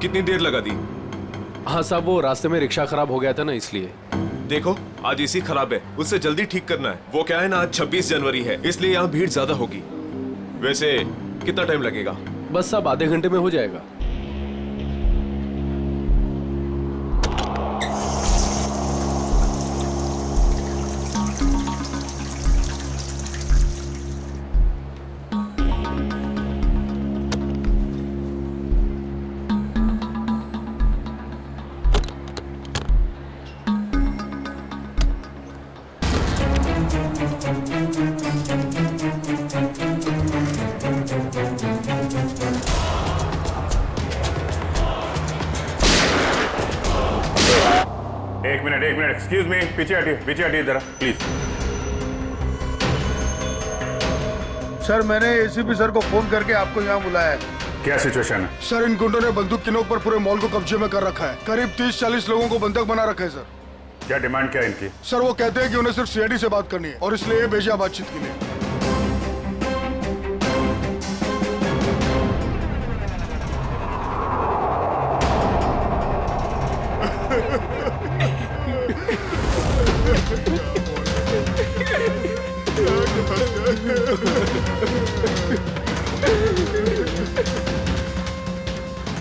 कितनी देर लगा दी? हाँ साहब, वो रास्ते में रिक्शा खराब हो गया था ना, इसलिए। देखो आज इसी खराब है, उससे जल्दी ठीक करना है। वो क्या है ना, आज 26 जनवरी है, इसलिए यहाँ भीड़ ज्यादा होगी। वैसे कितना टाइम लगेगा? बस साहब आधे घंटे में हो जाएगा। एक मिनट एक्सक्यूज मी, पीछे हटिए जरा प्लीज। सर मैंने एसीपी सर को फोन करके आपको यहाँ बुलाया है। क्या सिचुएशन है? सर इन गुंडों ने बंदूक की नोक पर पूरे मॉल को कब्जे में कर रखा है। करीब 30-40 लोगों को बंधक बना रखा है सर। क्या डिमांड क्या है इनकी? सर वो कहते हैं कि उन्हें सिर्फ सीआईडी से बात करनी है और इसलिए ये भेजा बातचीत के लिए।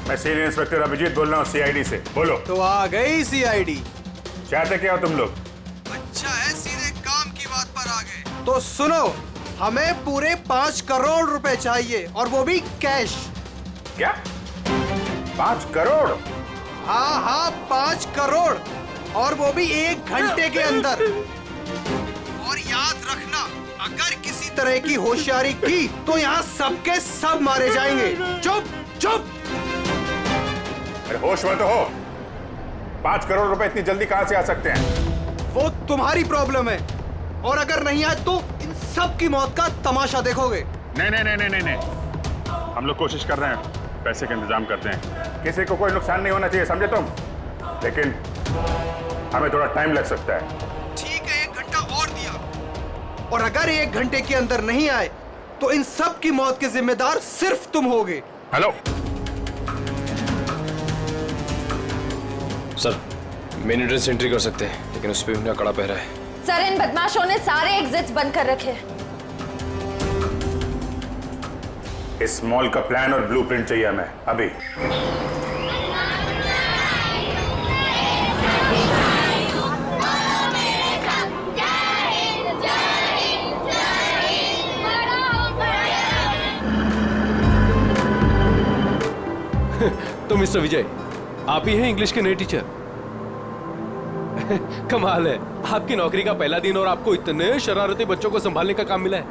मैं सीनियर इंस्पेक्टर अभिजीत बोल रहा हूँ सीआईडी से। बोलो। तो आ गई सीआईडी। चाहते क्या हो तुम लोग? अच्छा है, सीधे काम की बात पर आ गए। तो सुनो, हमें पूरे 5 करोड़ रुपए चाहिए और वो भी कैश। क्या 5 करोड़? हाँ 5 करोड़ और वो भी 1 घंटे के अंदर। और याद रखना, अगर किसी तरह की होशियारी की तो यहाँ सबके सब मारे जाएंगे। चुप। अरे होश में तो हो। 5 करोड़ रुपए इतनी जल्दी कहां से आ सकते हैं? वो तुम्हारी प्रॉब्लम है, और अगर नहीं आए तो इन सब की मौत का तमाशा देखोगे। नहीं, हम लोग कोशिश कर रहे हैं, पैसे का इंतजाम करते हैं। किसी को कोई नुकसान नहीं होना चाहिए, समझे तुम? लेकिन हमें थोड़ा टाइम लग सकता है। ठीक है, 1 घंटा और दिया, और अगर 1 घंटे के अंदर नहीं आए तो इन सब की मौत के जिम्मेदार सिर्फ तुम होगे। Hello sir, main entrance entry कर सकते हैं, लेकिन उस पर उनका कड़ा पहरा है। सर इन बदमाशों ने सारे एग्जिट्स बंद कर रखे हैं। इस मॉल का प्लान और ब्लूप्रिंट चाहिए हमें अभी। तो मिस्टर विजय, आप ही हैं इंग्लिश के नए टीचर? कमाल है, आपकी नौकरी का पहला दिन और आपको इतने शरारती बच्चों को संभालने का काम मिला है।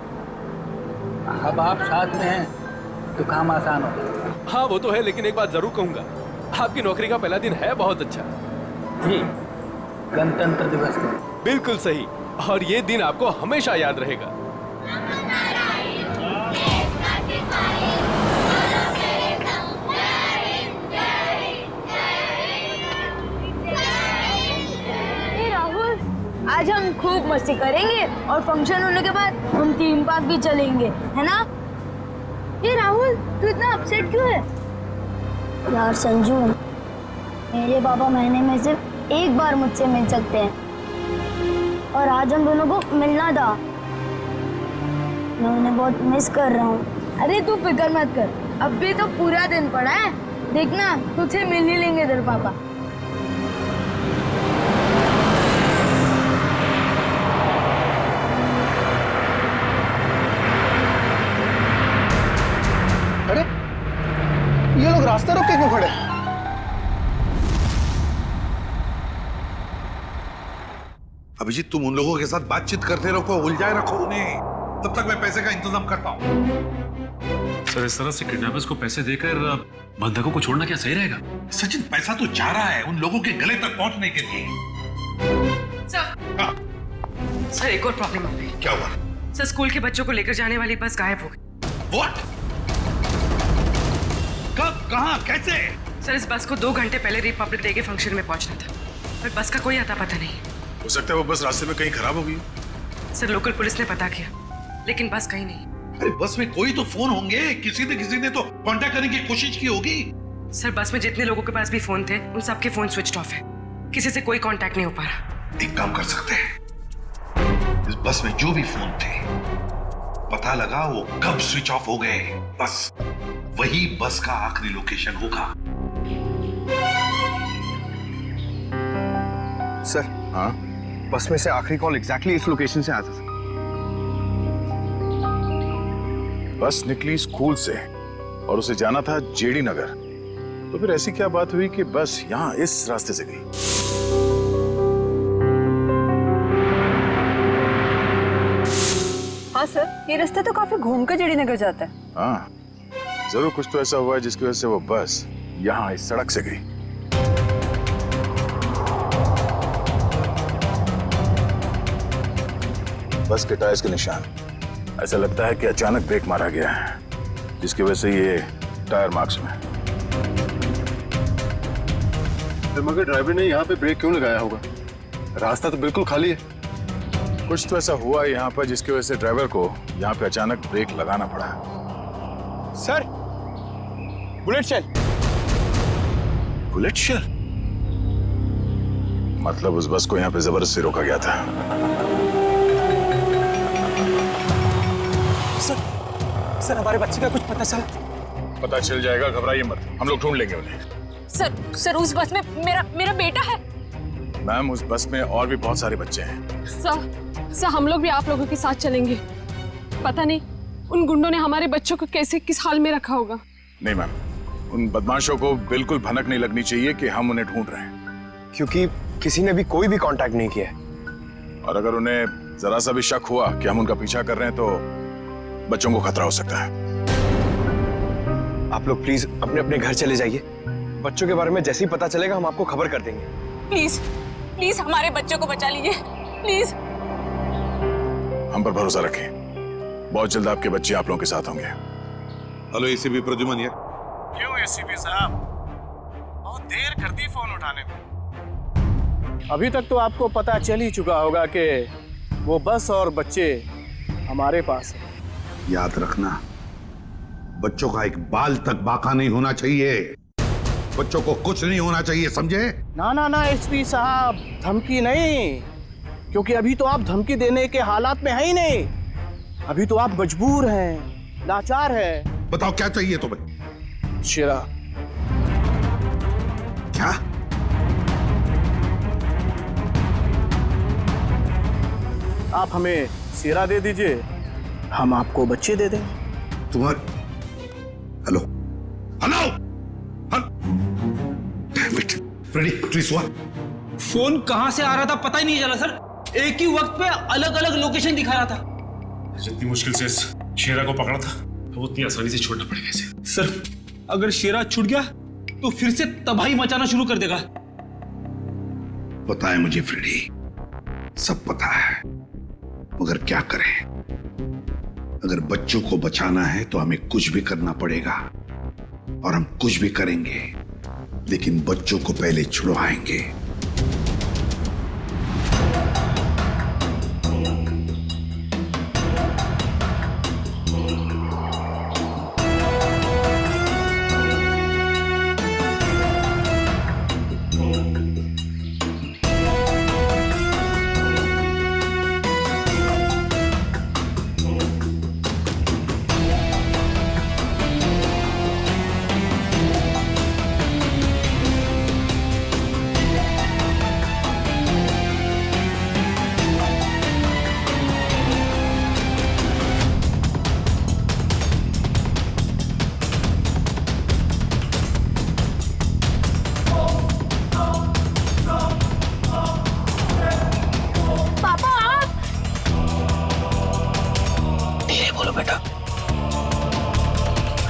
अब आप साथ में हैं तो काम आसान हो। हाँ वो तो है, लेकिन एक बात जरूर कहूंगा, आपकी नौकरी का पहला दिन है बहुत अच्छा। जी, गणतंत्र दिवस का। बिल्कुल सही, और ये दिन आपको हमेशा याद रहेगा। आज हम खूब मस्ती करेंगे और फंक्शन होने के बाद हम थीम पार्क भी चलेंगे, है ना? ये राहुल, तू इतना अपसेट क्यों है? यार संजू, मेरे पापा महीने में सिर्फ 1 बार मुझसे मिल सकते हैं और आज हम दोनों को मिलना था। मैं उन्हें बहुत मिस कर रहा हूँ। अरे तू फिक्र मत कर, अब भी तो पूरा दिन पड़ा है, देखना तुझे मिल ही लेंगे तेरे पापा। ये लोग रास्ता रोक के क्यों खड़े? अभिजीत, तुम उन लोगों के साथ बातचीत करते रखो, उलझाए रखो उन्हें, तब तक मैं पैसे का इंतजाम करता हूँ। सर इस तरह से किडनैपर्स को पैसे देकर बंधकों को छोड़ना क्या सही रहेगा? सचिन, पैसा तो जा रहा है उन लोगों के गले तक पहुंचने के लिए। सर एक और प्रॉब्लम हो गई। क्या हुआ? सर स्कूल के बच्चों को लेकर जाने वाली बस गायब हो गई। What? कब, कहां, कैसे? सर इस बस को 2 घंटे पहले रिपब्लिक डे के फंक्शन में पहुंचना था, पर बस का कोई अता पता नहीं। हो सकता है वो बस रास्ते में कहीं खराब हो गई। सर लोकल पुलिस ने पता किया, लेकिन बस कहीं नहीं। अरे बस में कोई तो फोन होंगे, किसी ने तो कांटेक्ट करने की कोशिश की होगी। सर बस में जितने लोगों के पास भी फोन थे उन सबके फोन स्विच ऑफ है, किसी से कोई कांटेक्ट नहीं हो पा रहा। एक काम कर सकते हैं, इस बस में जो भी फोन थे पता लगा वो कब स्विच ऑफ हो गए, बस वही बस का आखिरी लोकेशन होगा। सर हाँ, बस में से आखिरी कॉल एग्जैक्टली इस लोकेशन से आया था। बस निकली स्कूल से और उसे जाना था जेडी नगर, तो फिर ऐसी क्या बात हुई कि बस यहाँ इस रास्ते से गई? हाँ सर, ये रास्ता तो काफी घूमकर जेडी नगर जाता है। हाँ, जरूर कुछ तो ऐसा हुआ है जिसकी वजह से वो बस यहाँ इस सड़क से गई। बस के टायर्स के निशान, ऐसा लगता है कि अचानक ब्रेक मारा गया है, जिसकी वजह से ये टायर मार्क्स में। मगर ड्राइवर ने यहाँ पे ब्रेक क्यों लगाया होगा? रास्ता तो बिल्कुल खाली है। कुछ तो ऐसा हुआ यहाँ पर जिसकी वजह से ड्राइवर को यहाँ पे अचानक ब्रेक लगाना पड़ा। Sir, bullet shell. Bullet shell? मतलब उस बस को यहाँ पे जबरदस्ती रोका गया था। सर हमारे बच्चे का कुछ पता चला? पता चल जाएगा, घबराइए मत, हम लोग ढूंढ लेंगे उन्हें। सर उस बस में मेरा बेटा है। मैम, उस बस में और भी बहुत सारे बच्चे हैं। सर हम लोग भी आप लोगों के साथ चलेंगे। पता नहीं उन गुंडों ने हमारे बच्चों को कैसे किस हाल में रखा होगा। नहीं मैम, उन बदमाशों को बिल्कुल भनक नहीं लगनी चाहिए कि हम उन्हें ढूंढ रहे हैं, क्योंकि किसी ने भी कोई भी कांटेक्ट नहीं किया है। और अगर उन्हें जरा सा भी शक हुआ कि हम उनका पीछा कर रहे हैं तो बच्चों को खतरा हो सकता है। आप लोग प्लीज अपने अपने घर चले जाइए। बच्चों के बारे में जैसे ही पता चलेगा हम आपको खबर कर देंगे। प्लीज हमारे बच्चों को बचा लीजिए, प्लीज। हम पर भरोसा रखें, बहुत जल्द आपके बच्चे आप लोगों के साथ होंगे। हेलो एसीपी प्रद्युमन यार। क्यों एसीपी साहब, बहुत देर कर दी फोन उठाने में। अभी तक तो आपको पता चल ही चुका होगा कि वो बस और बच्चे हमारे पास हैं। याद रखना, बच्चों का एक बाल तक बाका नहीं होना चाहिए, बच्चों को कुछ नहीं होना चाहिए, समझे? ना एसपी साहब, धमकी नहीं, क्योंकि अभी तो आप धमकी देने के हालात में है ही नहीं। अभी तो आप मजबूर हैं, लाचार हैं। बताओ क्या चाहिए तुम्हें? शेरा। क्या? आप हमें शेरा दे दीजिए, हम आपको बच्चे दे देंगे। तुम्हारे हेलो फ्रेडी, प्लीज फोन कहां से आ रहा था पता ही नहीं चला सर। एक ही वक्त पे अलग अलग लोकेशन दिखा रहा था। जितनी मुश्किल से इस शेरा को पकड़ा था, अब उतनी आसानी से छोड़ना पड़ेगा इसे। सर अगर शेरा छूट गया तो फिर से तबाही मचाना शुरू कर देगा। पता है मुझे फ्रेडी, सब पता है, मगर क्या करें? अगर बच्चों को बचाना है तो हमें कुछ भी करना पड़ेगा, और हम कुछ भी करेंगे, लेकिन बच्चों को पहले छुड़वाएंगे।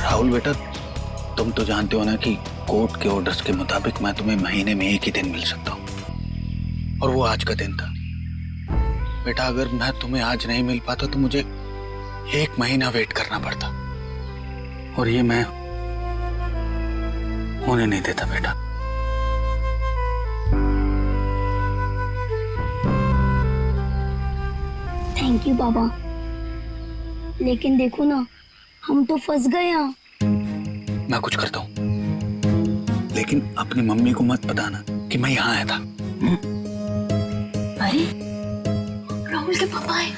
राहुल बेटा, तुम तो जानते हो ना कि कोर्ट के ऑर्डर्स के मुताबिक मैं तुम्हें महीने में एक ही दिन मिल सकता हूँ, और वो आज का दिन था। बेटा अगर मैं तुम्हें आज नहीं मिल पाता तो मुझे 1 महीना वेट करना पड़ता, और ये मैं होने नहीं देता बेटा। थैंक यू पापा, लेकिन देखो ना, हम तो फंस गए यहाँ। मैं कुछ करता हूँ। लेकिन अपनी मम्मी को मत बताना कि मैं यहाँ आया था। अरे राहुल के पापा है।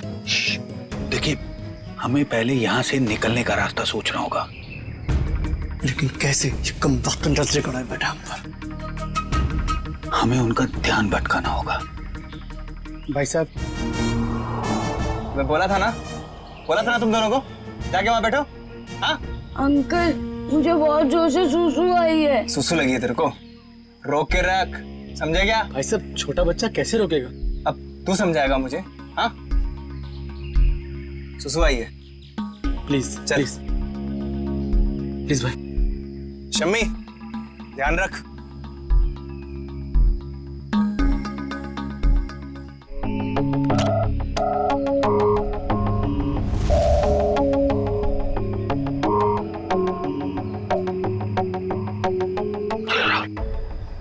देखिए, हमें पहले यहाँ से निकलने का रास्ता सोचना होगा। लेकिन कैसे? ये कम वक्त नजरे कड़ा है बेटा हम पर। हमें उनका ध्यान भटकाना होगा। भाई साहब, मैं बोला था ना तुम दोनों को जाके वहां बैठो। हाँ अंकल, मुझे बहुत जोर से सुसु आई है। सुसु लगी है तेरे को? रोक के रख, समझे क्या? भाई साहब, छोटा बच्चा कैसे रोकेगा? अब तू समझाएगा मुझे? हाँ, सुसु आई है। प्लीज चल प्लीज भाई। शम्मी, ध्यान रख।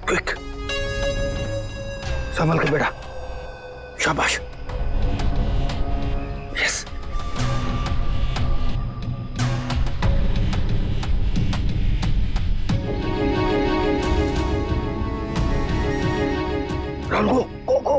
क्विक, संभल के बेटा। शाबाश। यस। रन गो गो गो।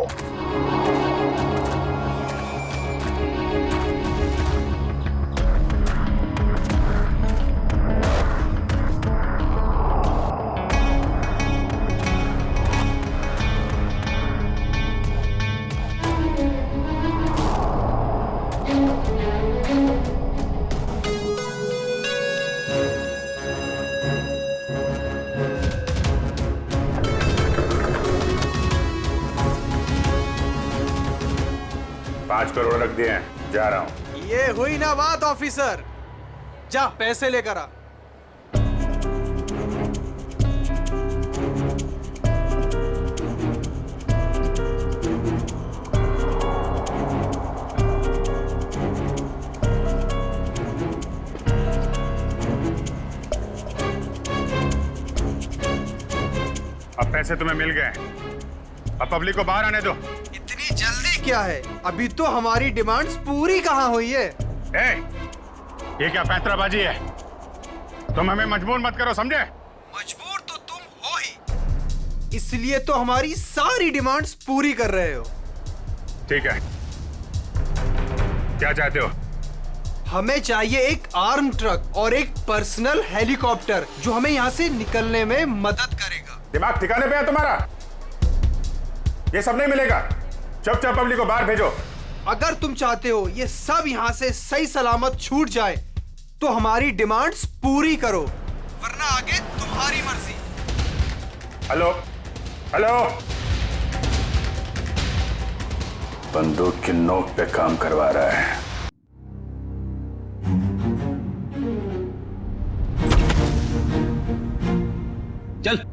$5 करोड़ रख दिए हैं, जा रहा हूं। ये हुई ना बात ऑफिसर, जा पैसे लेकर आ। अब पैसे तुम्हें मिल गए, अब पब्लिक को बाहर आने दो। इतनी जल्दी क्या है? अभी तो हमारी डिमांड्स पूरी कहाँ हुई है? ये क्या पैंतराबाजी है? तुम हमें मजबूर मत करो, समझे? मजबूर तो तुम हो ही, इसलिए तो हमारी सारी डिमांड्स पूरी कर रहे हो। ठीक है, क्या चाहते हो? हमें चाहिए एक आर्म ट्रक और एक पर्सनल हेलीकॉप्टर जो हमें यहाँ से निकलने में मदद करेगा। दिमाग ठिकाने पे है तुम्हारा? ये सब नहीं मिलेगा, चुपचाप पब्लिक को बाहर भेजो। अगर तुम चाहते हो ये सब यहाँ से सही सलामत छूट जाए तो हमारी डिमांड्स पूरी करो, वरना आगे तुम्हारी मर्जी। हेलो हेलो, बंदूक की नोक पे काम करवा रहा है। चल।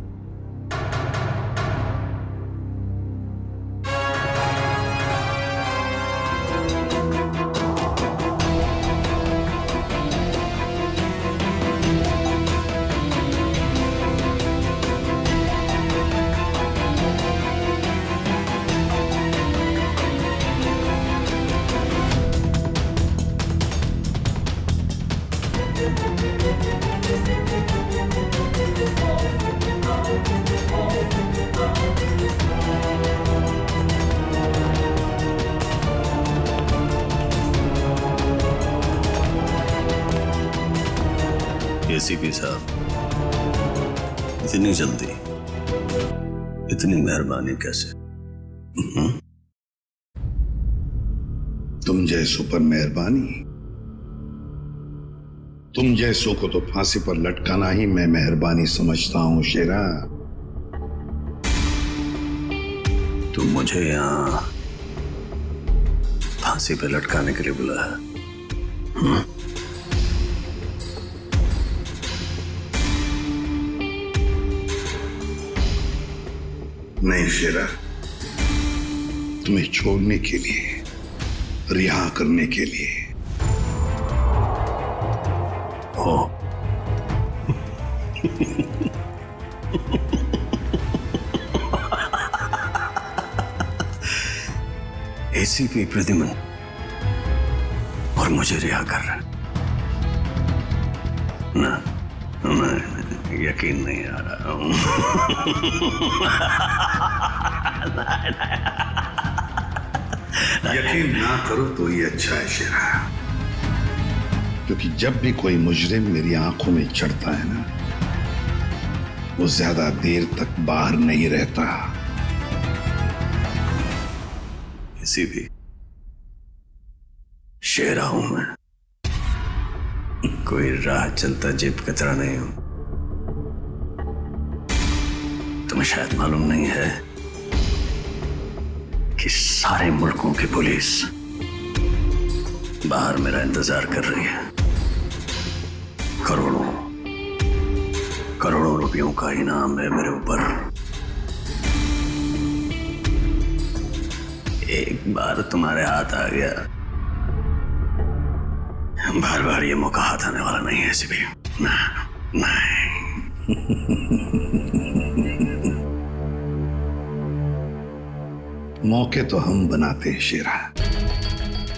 एसीपी साहब, इतनी जल्दी, इतनी मेहरबानी कैसे? तुम जैसों पर मेहरबानी? तुम जैसों को तो फांसी पर लटकाना ही मैं मेहरबानी समझता हूं शेरा। तुम मुझे यहां फांसी पे लटकाने के लिए बुलाया? नहीं शेरा, तुम्हें छोड़ने के लिए, रिहा करने के लिए। हो एसीपी प्रद्युमन और मुझे रिहा कर रहा है ना? नहीं, यकीन नहीं आ रहा। यकीन ना करो तो ही अच्छा है शेरा, क्योंकि जब भी कोई मुजरिम मेरी आंखों में चढ़ता है ना, वो ज्यादा देर तक बाहर नहीं रहता। किसी भी शेरा हूं मैं, कोई राह चलता जेब कचरा नहीं हूं। तुम्हें शायद मालूम नहीं है कि सारे मुल्कों की पुलिस बाहर मेरा इंतजार कर रही है। करोड़ों करोड़ों रुपयों का इनाम है मेरे ऊपर। एक बार तुम्हारे हाथ आ गया, बार बार ये मौका हाथ आने वाला नहीं है ऐसे भी। नहीं। मौके तो हम बनाते हैं शेरा,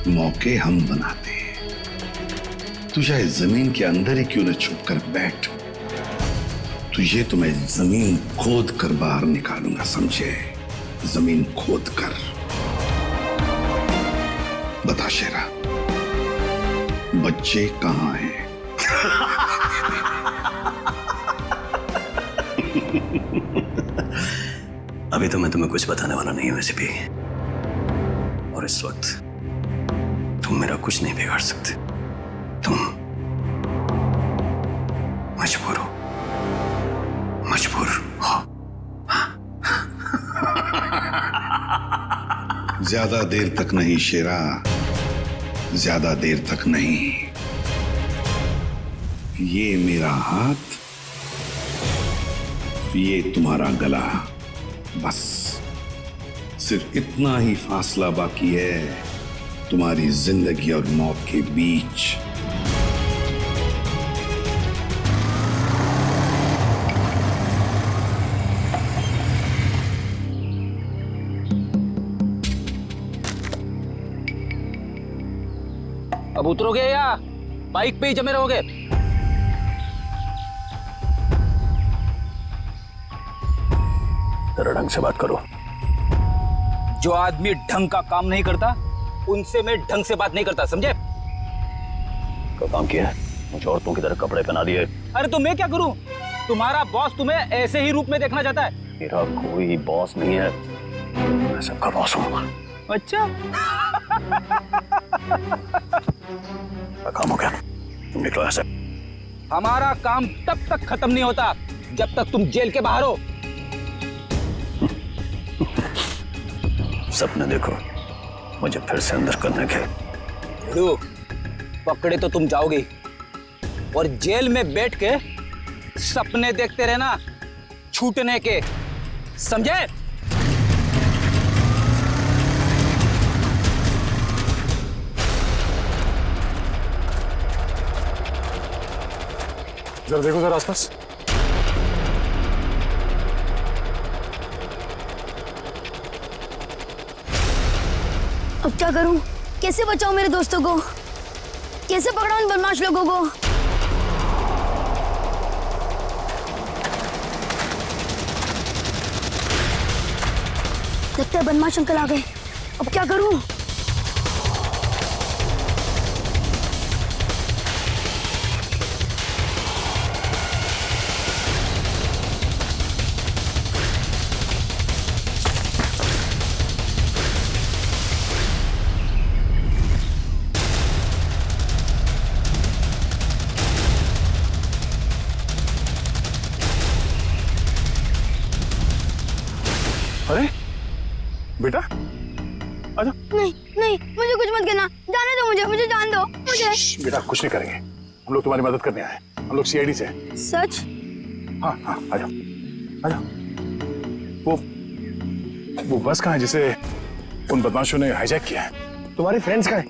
मौके हम बनाते हैं। तू चाहे जमीन के अंदर ही क्यों न छुप कर बैठ, तुझे तो मैं जमीन खोद कर बाहर निकालूंगा, समझे? जमीन खोद कर। बता शेरा, बच्चे कहां हैं? अभी तो मैं तुम्हें कुछ बताने वाला नहीं हूं वैसे भी, और इस वक्त तुम मेरा कुछ नहीं बिगाड़ सकते। तुम मजबूर हो, मजबूर हो। ज्यादा देर तक नहीं शेरा, ज्यादा देर तक नहीं। ये मेरा हाथ, ये तुम्हारा गला, बस सिर्फ इतना ही फासला बाकी है तुम्हारी जिंदगी और मौत के बीच। अब उतरोगे या बाइक पे ही जमे रहोगे? जरा ढंग से बात करो। जो आदमी ढंग का काम नहीं करता उनसे मैं ढंग से बात नहीं करता, समझे? क्या काम किया है? मुझे औरतों की तरह कपड़े पहना दिए। अरे तो मैं क्या करूं? तुम्हारा बॉस तुम्हें ऐसे ही रूप में देखना चाहता है। मेरा कोई बॉस नहीं है, मैं सबका बॉस हूं। अच्छा। काम हो गया, तुम निकलो ऐसे। हमारा काम तब तक खत्म नहीं होता जब तक तुम जेल के बाहर हो। सपने देखो मुझे फिर से अंदर करने के। पकड़े तो तुम जाओगे, और जेल में बैठ के सपने देखते रहना छूटने के, समझे? जरा देखो जरा आसपास। अब क्या करूं? कैसे बचाऊं मेरे दोस्तों को? कैसे पकड़ाऊं इन बदमाश लोगों को? लगता है बदमाश अंकल आ गए। अब क्या करूं? अरे बेटा आजा। नहीं नहीं, मुझे कुछ मत करना, जाने दो मुझे, मुझे जान दो मुझे। बेटा कुछ नहीं करेंगे, हम लोग तुम्हारी मदद करने आए। हम लोग सीआईडी से। सच? हाँ हाँ, आजा आजा। वो बस कहाँ है जिसे उन बदमाशों ने हाईजैक किया है? तुम्हारे फ्रेंड्स कहाँ हैं?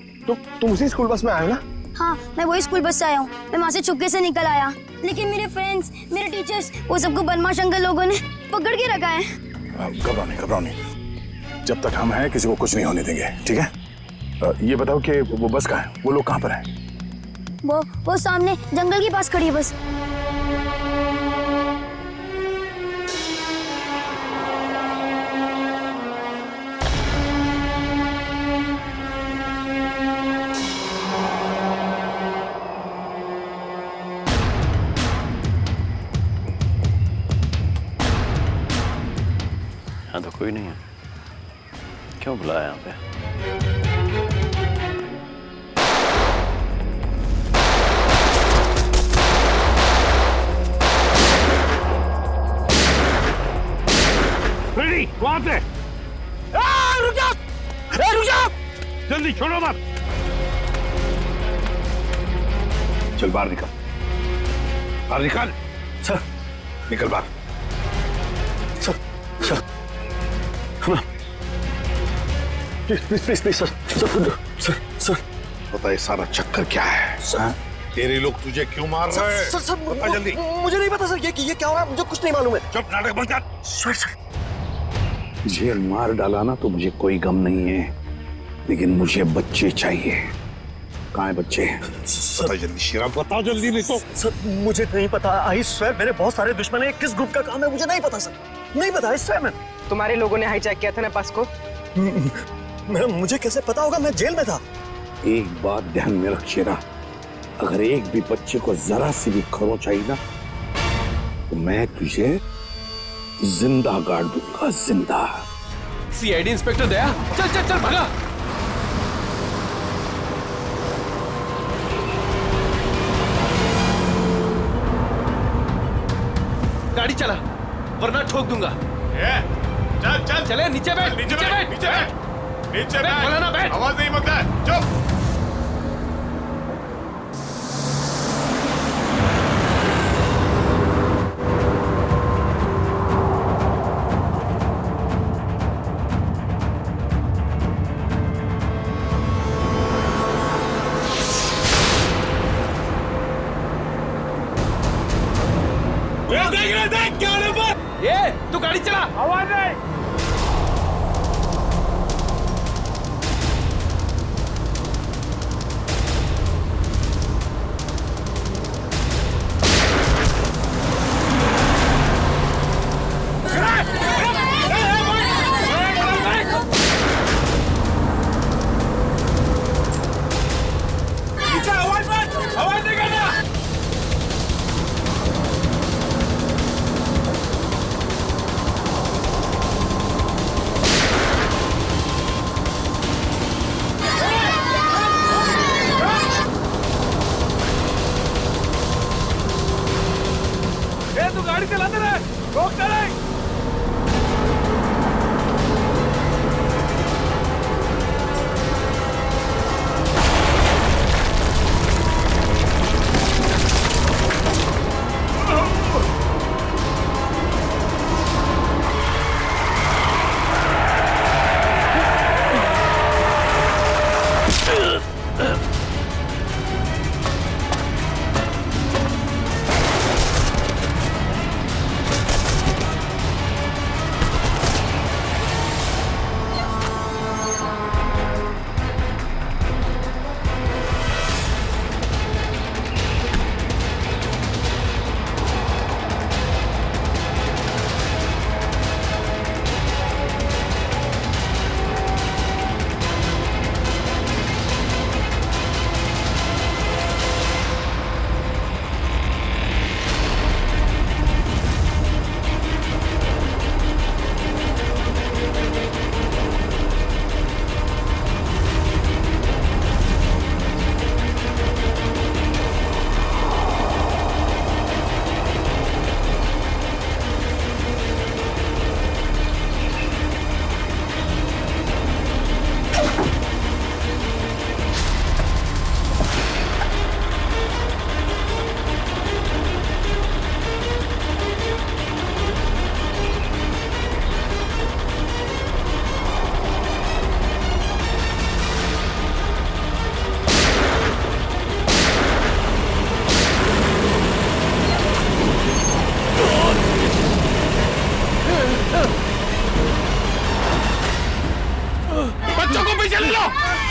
तुम उसी स्कूल बस में आए हो ना? हाँ, मैं वही स्कूल बस से आया हूँ। मैं वहाँ से चुपके से निकल आया, लेकिन मेरे फ्रेंड्स, मेरे टीचर्स, वो सबको बदमाश अंकल लोगों ने पकड़ के रखा है। घबराओ नहीं, जब तक हम हैं किसी को कुछ नहीं होने देंगे, ठीक है? ये बताओ कि वो बस कहाँ है? वो लोग कहाँ पर हैं? वो सामने जंगल के पास खड़ी है बस। कोई नहीं है। क्यों बुलाया यहाँ पे? फ्रेडी, वहां से रुक जा! रुक जा! जल्दी छोड़ो मत। चल बाहर निकल, बाहर निकल। सर निकल बाहर। Sir sir please please please please sir sir sir पता है सारा चक्कर क्या है? सर तेरे लोग तुझे क्यों मार रहे हैं? सर सर बता जल्दी। मुझे नहीं पता सर, ये क्या हो रहा है, मुझे कुछ नहीं मालूम है। चुप, नाटक बंद कर। सर जेल मार डाला ना तो मुझे कोई गम नहीं है, लेकिन मुझे बच्चे चाहिए। कहाँ है बच्चे? बता जल्दी शिरा, बता जल्दी, नहीं तो। सर मुझे नहीं पता। आई स्वेयर मेरे बहुत सारे दुश्मन हैं। किस ग्रुप का काम है मुझे नहीं पता सर, नहीं पता। I swear ma'am. तुम्हारे लोगों ने हाईजैक किया था ना बस को? मैम मुझे कैसे पता होगा, मैं जेल में था। एक बात ध्यान में रख शेरा, अगर एक भी बच्चे को जरा सी भी खरोंच आई ना तो मैं तुझे जिंदा गाड़ दूंगा, जिंदा। सीआईडी इंस्पेक्टर दया, चल चल चल भागा। गाड़ी चला वरना ठोक दूंगा। चल चल चले, नीचे बैठ, नीचे बैठ, नीचे बैठ, नीचे बैठ। बोला ना बैठ। आवाज नहीं मंगता है, चुप। देख क्या नंबर? ये तू गाड़ी चला। आवाज नहीं। तू गाड़ी चलाते रहे, रोकते नहीं।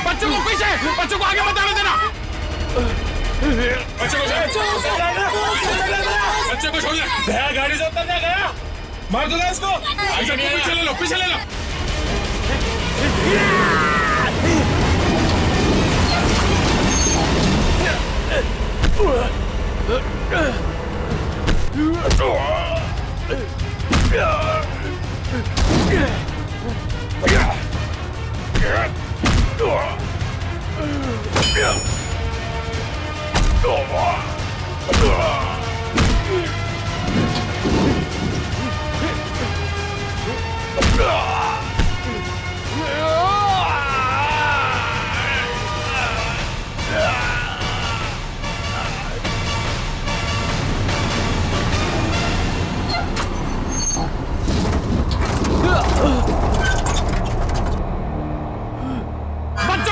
बच्चों को पीछे, बच्चों को आगे मत आने देना। बच्चों को छोड़ दे। गया गाड़ी से उतर गया, मार दो इसको। पीछे ले लो, पीछे ले लो। बच्चों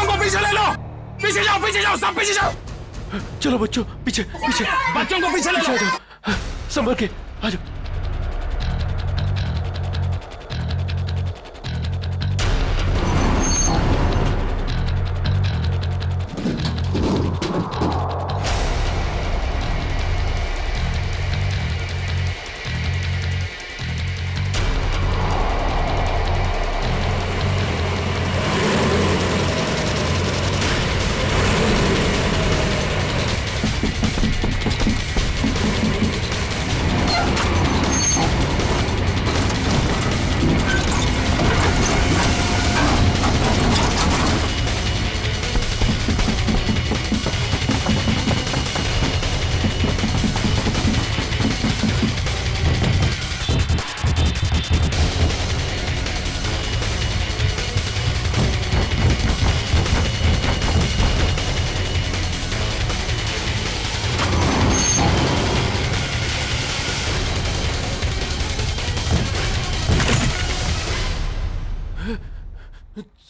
को पीछे ले लो, पीछे जाओ, सब पीछे जाओ। चलो बच्चों, पीछे पीछे। बच्चों को पीछे ले लो। आ जाओ, संभल के आ जाओ।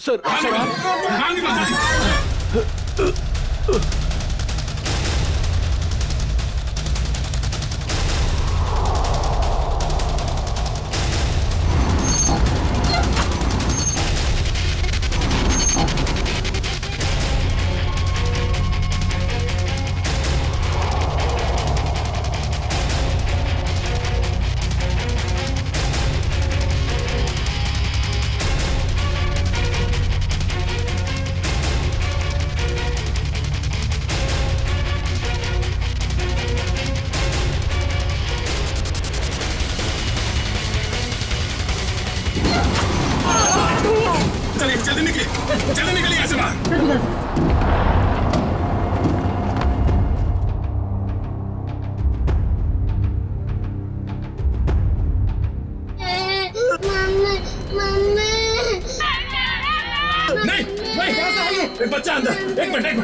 सर, जल्दी निकलिए यहाँ से बाहर। नहीं, एक बच्चा अंदर, एक मिनट।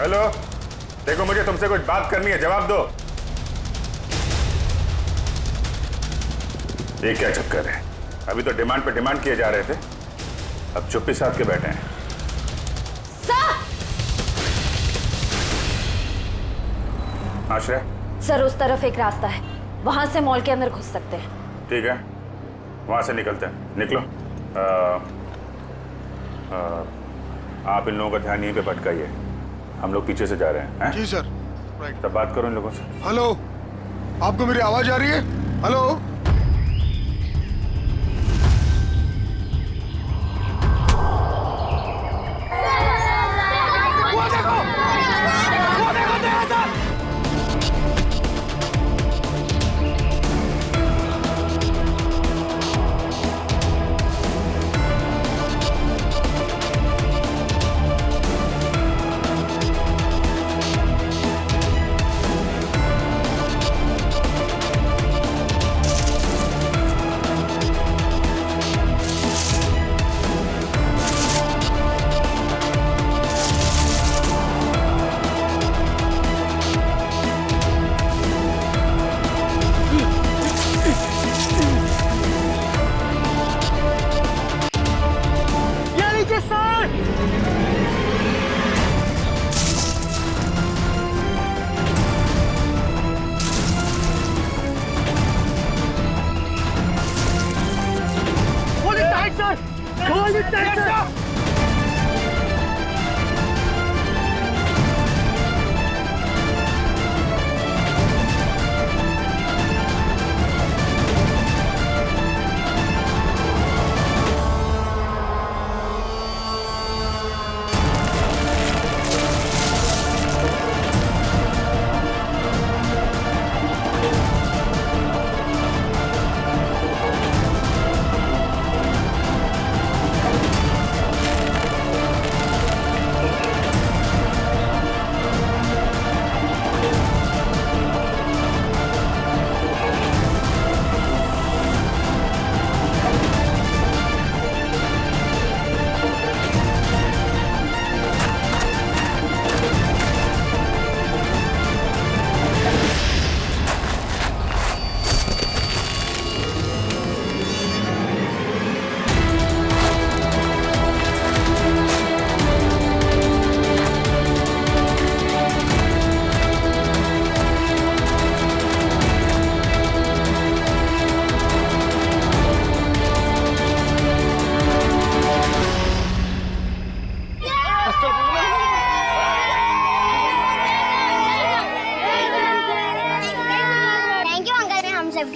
हेलो, देखो मुझे तुमसे कुछ बात करनी है, जवाब दो। ये क्या चक्कर है? अभी तो डिमांड पे डिमांड किए जा रहे थे, अब चुप्पी साध के बैठे हैं। आश्रय, सर उस तरफ एक रास्ता है, वहां से मॉल के अंदर घुस सकते हैं। ठीक है, वहां से निकलते हैं। निकलो। आप इन लोगों का ध्यान यहीं पे भटकाइए, हम लोग पीछे से जा रहे हैं। जी सर। राइट। तब बात करो इन लोगों से। हेलो, आपको मेरी आवाज आ रही है? हेलो।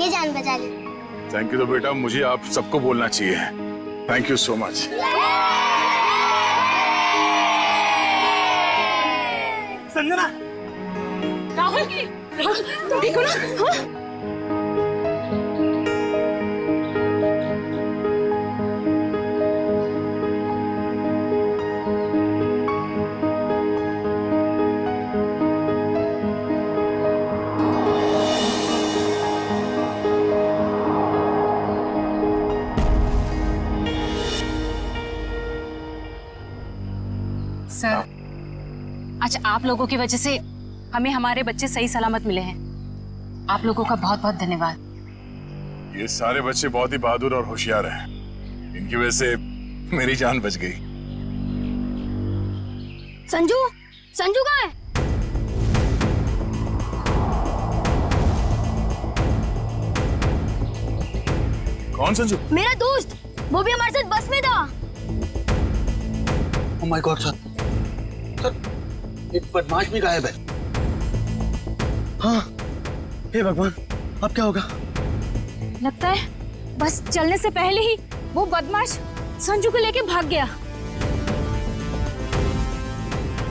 ये जान बचा ली। Thank you. तो बेटा मुझे आप सबको बोलना चाहिए, thank you so much. Sanjana, Rahul की तुम ठीक हो ना? हाँ? सर, आज आप लोगों की वजह से हमें हमारे बच्चे सही सलामत मिले हैं। आप लोगों का बहुत बहुत धन्यवाद। ये सारे बच्चे बहुत ही बहादुर और होशियार हैं, इनकी वजह से मेरी जान बच गई। संजू, संजू कहाँ है? कौन संजू? मेरा दोस्त, वो भी हमारे साथ बस में था। ओह माय गॉड सर, एक बदमाश भी गायब है। हाँ, हे भगवान, अब क्या होगा? लगता है बस चलने से पहले ही वो बदमाश संजू को लेके भाग गया।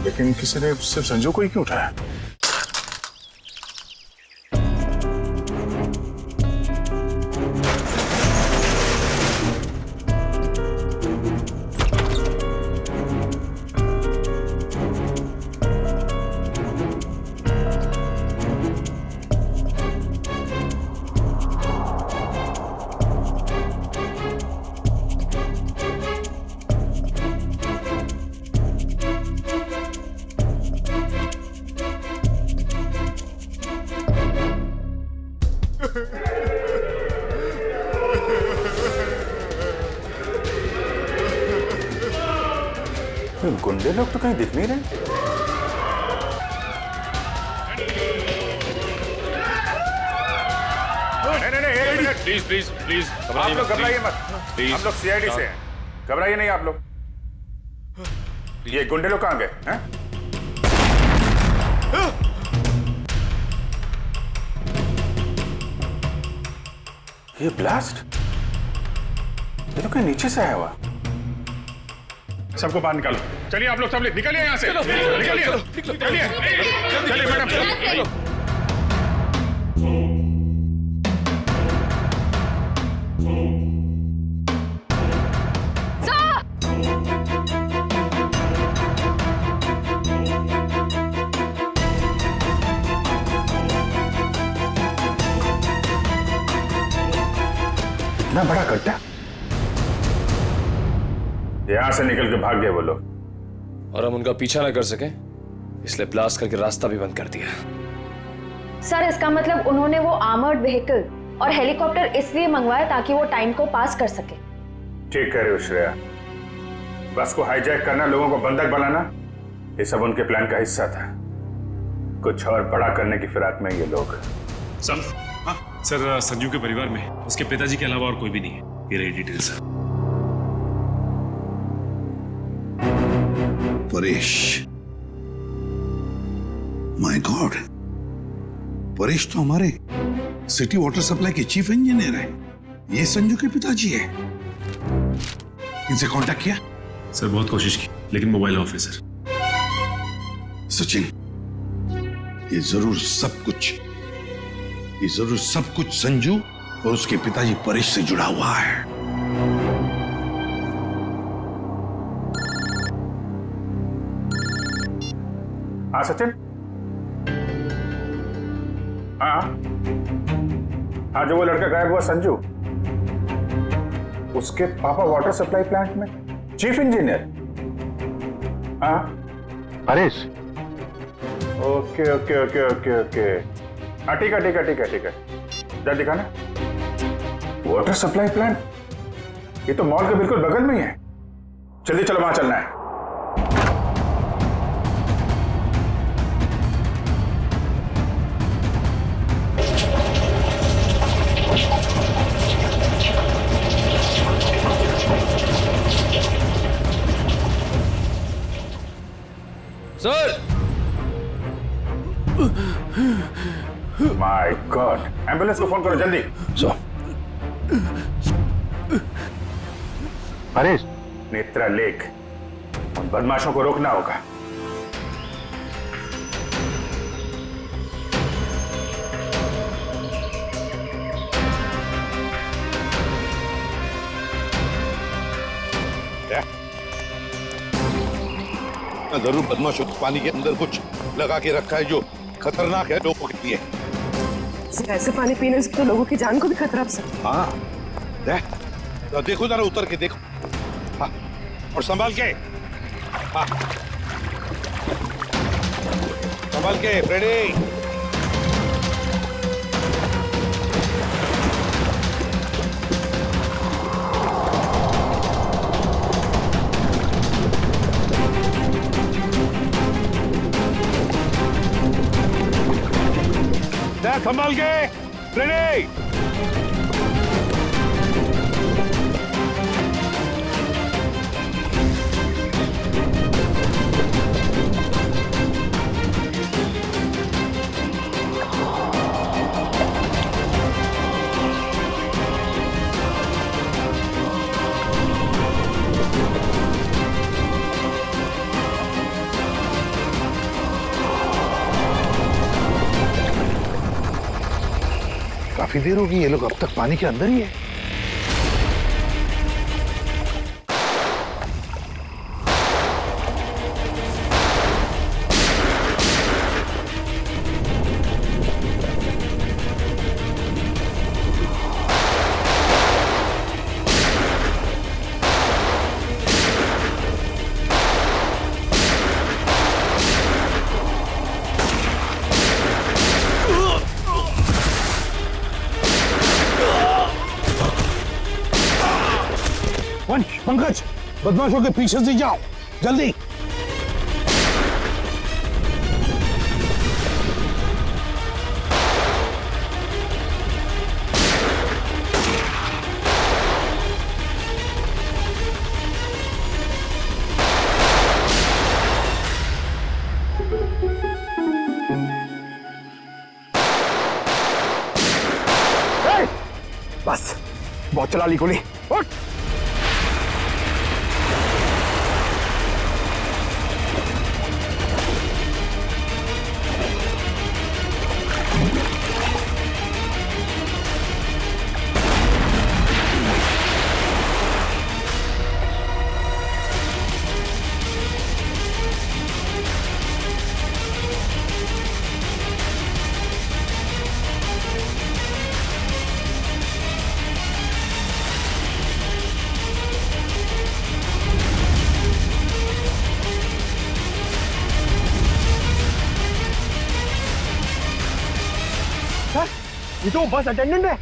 लेकिन किसी ने सिर्फ संजू को ही क्यों उठाया? गुंडे लोग तो कहीं दिख नहीं रहे। नहीं, एक मिनट। प्लीज प्लीज प्लीज, आप लोग घबराइए मत, हम लोग सीआईडी से हैं, घबराइए नहीं आप लोग। ये गुंडे लोग कहाँ गए हैं? ये ब्लास्ट, ये तो कहीं नीचे से आया हुआ। सबको बाहर निकालो, चलिए आप लोग सब निकलिए यहाँ से, निकलिए, चलिए मैडम। इतना बड़ा गड्ढा, यहां से निकल के भाग गए वो लोग, और हम उनका पीछा ना कर सके इसलिए ब्लास्ट करके रास्ता भी बंद कर दिया। सर, इसका मतलब उन्होंने वो आर्मर्ड व्हीकल और हेलीकॉप्टर इसलिए मंगवाया ताकि वो टाइम को पास कर सके। ठीक कह रहे हो श्रेया, बस को हाईजैक करना, लोगों को बंधक बनाना, ये सब उनके प्लान का हिस्सा था। कुछ और बड़ा करने की फिराक में ये लोग। सर, संजू के परिवार में उसके पिताजी के अलावा और कोई भी नहीं है। ये रही details. Paresh, my God, Paresh तो हमारे सिटी वाटर सप्लाई के चीफ इंजीनियर है। ये संजू के पिताजी है। इनसे कांटेक्ट किया? सर बहुत कोशिश की लेकिन मोबाइल ऑफ है सर। सचिन, ये जरूर सब कुछ संजू और उसके पिताजी परेश से जुड़ा हुआ है। हाँ सचिन, हाँ, जो वो लड़का गायब हुआ संजू, उसके पापा वाटर सप्लाई प्लांट में चीफ इंजीनियर। हाँ Paresh, okay okay okay okay okay, हाँ ठीक है, जा दिखाना। वाटर सप्लाई प्लांट, ये तो मॉल के बिल्कुल बगल में ही है। जल्दी चलो, वहां चलना है। सर, माय गॉड, एम्बुलेंस को फोन करो जल्दी। अरे नेत्रा लेक, उन बदमाशों को रोकना होगा। जरूर बदमाशों को पानी के अंदर कुछ लगा के रखा है जो खतरनाक है लोगों के लिए। ऐसे पानी पीने से तो लोगों की जान को भी खतरा हो सकता है। हाँ, देखो जरा उतर के देखो। हाँ, और संभाल के। हाँ, संभाल के फ्रेडी। संभाल के रेडी। काफी देर होगी, ये लोग अब तक पानी के अंदर ही है। पंकज, बदमाशों के पीछे से जाओ जल्दी। बस बहुत चला ली गोली। उठ। ये तो बस अटेंडेंट है।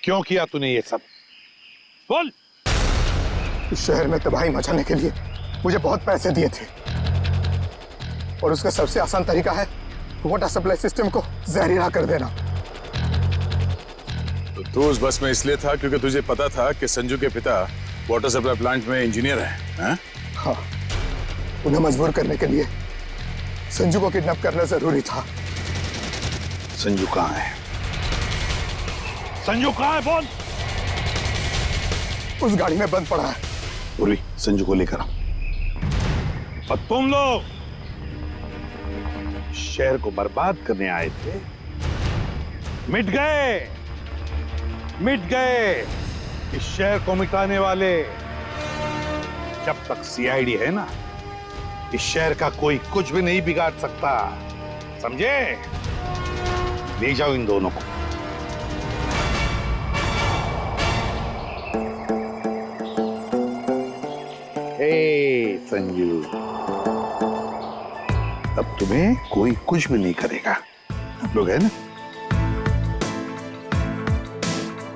क्यों किया तूने ये सब? बोल। इस शहर में तबाही मचाने के लिए मुझे बहुत पैसे दिए थे और उसका सबसे आसान तरीका है वाटर सप्लाई सिस्टम को जहरीला कर देना। तो तू उस बस में इसलिए था क्योंकि तुझे पता था कि संजू के पिता वाटर सप्लाई प्लांट में इंजीनियर हैं? हाँ, उन्हें मजबूर करने के लिए संजू को किडनैप करना जरूरी था। संजू कहाँ है? संजू कहाँ है? बोल। उस गाड़ी में बंद पड़ा है। पूर्वी, संजू को लेकर आओ। और तुम लोग शहर को बर्बाद करने आए थे, मिट गए, मिट गए। इस शहर को मिटाने वाले जब तक सीआईडी है ना, इस शहर का कोई कुछ भी नहीं बिगाड़ सकता, समझे? ले जाओ इन दोनों को। हे संजू, अब तुम्हें कोई कुछ भी नहीं करेगा। हम लोग है ना?